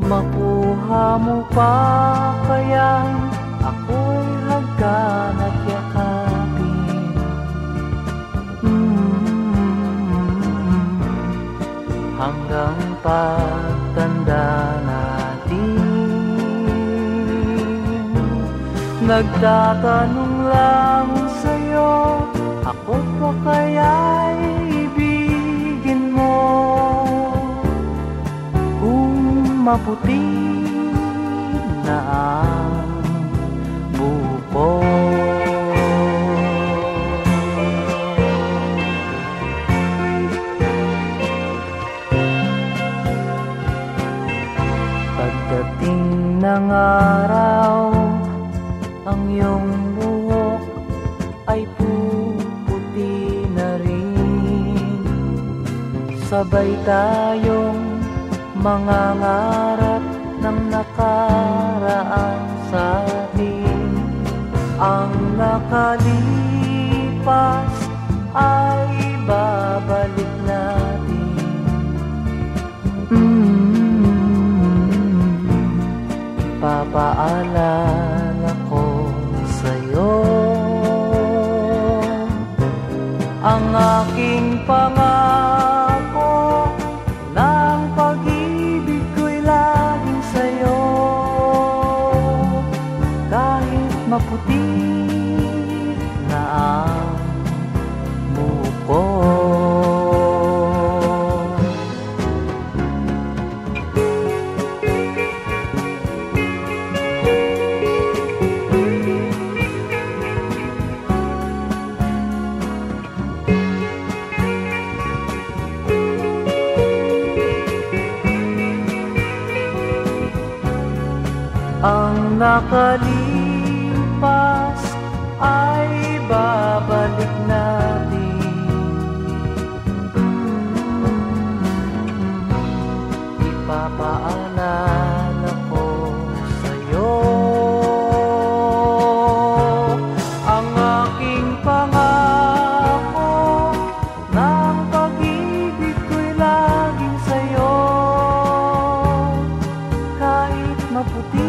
Makuha mo pa kaya ako'y hagkan at yakapin. Hanggang pagtanda natin, nagtatanong lang sa'yo, ako pa kaya'y ibigin mo? Kung maputi na ang buko, pagdating ng araw, ang iyong buhok ay puputi na rin. Sabay tayong mangangarap ng nakaraan sa atin. Ang nakalipas ay babalik natin. Ipapaalala ko sa'yo ang aking pangako, ng pag-ibig ko'y laging sa'yo. Kahit maputi na ang buko. Ang nakalipas ay babalik natin. Ipapaalala ko sa'yo ang aking pangako, ng pag-ibig ko'y laging sa'yo. Kahit maputi